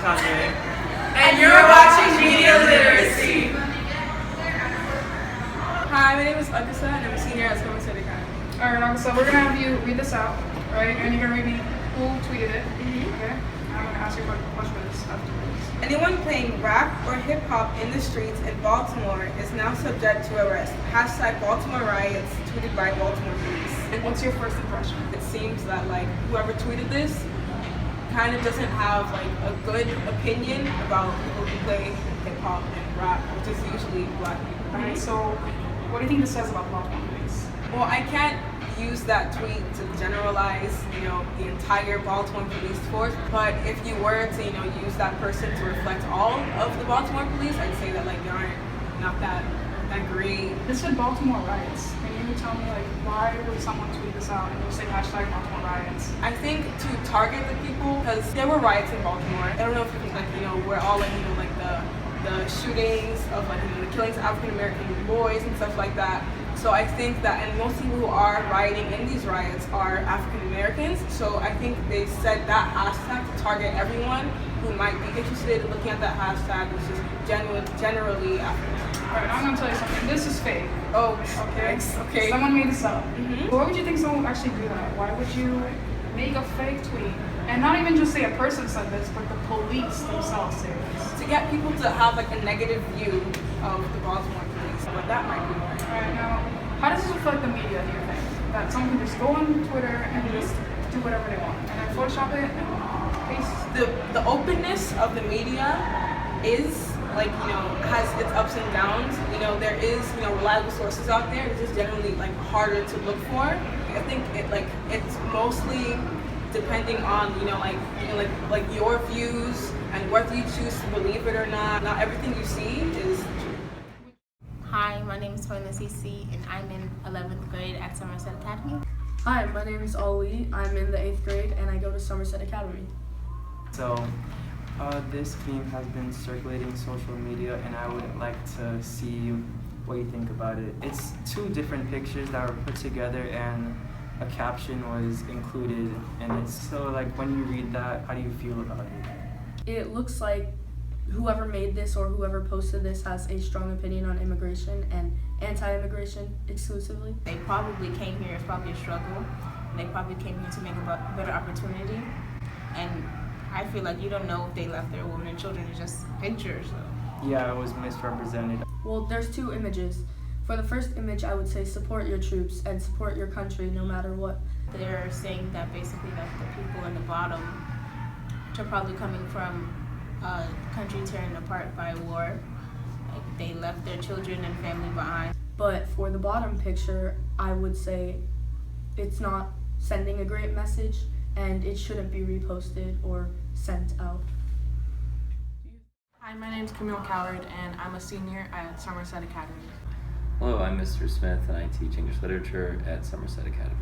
Conway. And you're watching Media Literacy. Hi, my name is Augusta, and I'm a senior at Somerset Academy. Alright, Augusta, we're gonna have you read this out, right? And you're gonna read me who tweeted it, okay? And I'm gonna ask you questions afterwards. Anyone playing rap or hip hop in the streets in Baltimore is now subject to arrest. Hashtag Baltimore riots, tweeted by Baltimore police. And what's your first impression? It seems that whoever tweeted this kind of doesn't have a good opinion about people who play hip hop and rap, which is usually black people. Alright, so what do you think this says about Baltimore police? Well, I can't use that tweet to generalize, the entire Baltimore police force. But if you were to, use that person to reflect all of the Baltimore police, I'd say that they aren't not that great. This said Baltimore riots. Can you tell me why would someone tweet this out and just say hashtag Baltimore riots? I think to target the people, because there were riots in Baltimore. I don't know if you think we're all the shootings of the killings of African American boys and stuff like that. So I think that, and most people who are rioting in these riots are African Americans. So I think they said that hashtag to target everyone who might be interested in looking at that hashtag, which is generally African American. Alright, I'm gonna tell you something. This is fake. Oh, okay. Okay. Someone made this up. Why would you think someone would actually do that? Why would you make a fake tweet and not even just say a person said this, but the police themselves say this? To get people to have a negative view of the Baltimore police, but that might be right. Alright, now, how does this reflect the media, do you think? That someone can just go on Twitter and just do whatever they want, and then Photoshop it and paste? The openness of the media is has its ups and downs. There is reliable sources out there. It's just generally harder to look for. I think it's mostly depending on your views and whether you choose to believe it or not. Not everything you see is true. Hi, my name is Friedan-Mission III, and I'm in 11th grade at Somerset Academy. Hi, my name is Ali. I'm in the 8th grade and I go to Somerset Academy. So, this meme has been circulating social media, and I would like to see what you think about it. It's two different pictures that were put together, and a caption was included, and it's so when you read that, how do you feel about it? It looks like whoever made this or whoever posted this has a strong opinion on immigration and anti-immigration exclusively. They probably came here, it's probably a struggle, and they probably came here to make a better opportunity. And I feel like you don't know if they left their women and children, it's just pictures. So. Yeah, it was misrepresented. Well, there's two images. For the first image, I would say support your troops and support your country no matter what. They're saying that basically that the people in the bottom are probably coming from a country torn apart by war. They left their children and family behind. But for the bottom picture, I would say it's not sending a great message and it shouldn't be reposted or sent out. Hi, my name is Camille Coward, and I'm a senior at Somerset Academy. Hello, I'm Mr. Smith, and I teach English literature at Somerset Academy.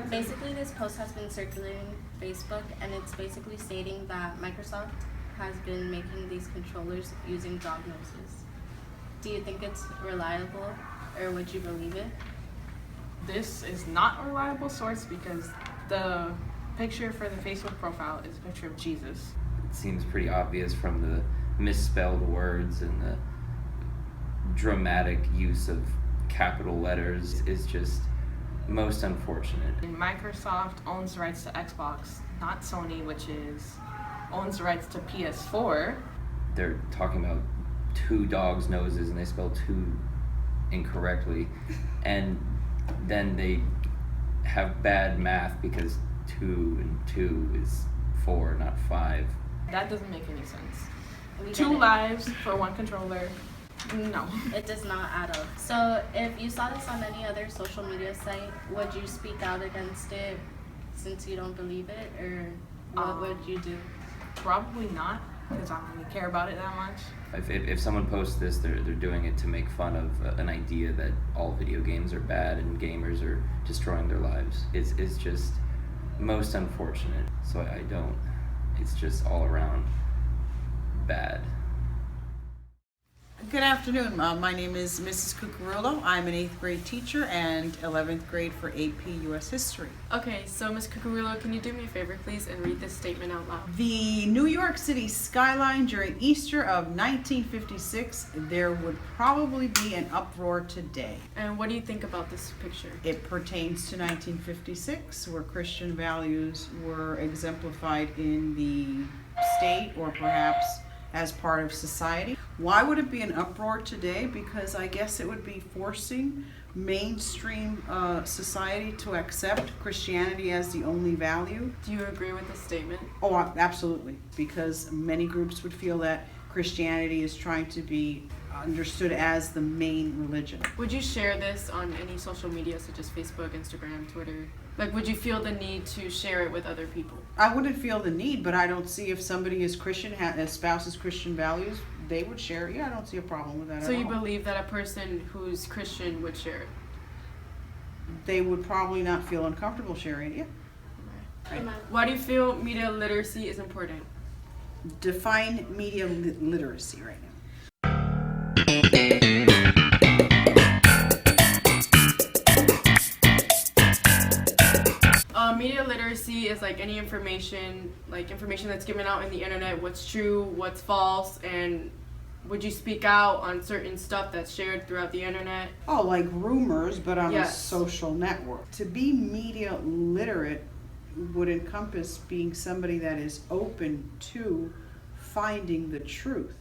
Basically, this post has been circulating Facebook, and it's basically stating that Microsoft has been making these controllers using diagnosis. Do you think it's reliable, or would you believe it? This is not a reliable source because the picture for the Facebook profile is a picture of Jesus. It seems pretty obvious from the misspelled words and the dramatic use of capital letters is just most unfortunate. And Microsoft owns the rights to Xbox, not Sony, which owns the rights to PS4. They're talking about two dogs' noses and they spell two incorrectly, and then they have bad math because 2 and 2 is 4, not 5. That doesn't make any sense. We 2 get it. lives for 1 controller. No. It does not add up. So if you saw this on any other social media site, would you speak out against it since you don't believe it, or what would you do? Probably not, because I don't really care about it that much. If someone posts this, they're doing it to make fun of an idea that all video games are bad and gamers are destroying their lives. It's just most unfortunate. So it's just all around bad. Good afternoon. My name is Mrs. Cucurullo. I'm an 8th grade teacher and 11th grade for AP US History. Okay, so Ms. Cucurullo, can you do me a favor, please, and read this statement out loud? The New York City skyline during Easter of 1956, there would probably be an uproar today. And what do you think about this picture? It pertains to 1956, where Christian values were exemplified in the state or perhaps as part of society. Why would it be an uproar today? Because I guess it would be forcing mainstream society to accept Christianity as the only value. Do you agree with this statement? Oh, absolutely, because many groups would feel that Christianity is trying to be understood as the main religion. Would you share this on any social media such as Facebook, Instagram, Twitter? Like, would you feel the need to share it with other people? I wouldn't feel the need, but I don't see if somebody is Christian, espouses Christian values, they would share it. Yeah, I don't see a problem with that So at you all. believe that a person who's Christian would share it? They would probably not feel uncomfortable sharing it. Yeah. Why do you feel media literacy is important? Define media literacy right now. Media literacy is like any information that's given out in the internet, what's true, what's false, and would you speak out on certain stuff that's shared throughout the internet? Oh, like rumors, but on a Yes. social network. To be media literate would encompass being somebody that is open to finding the truth.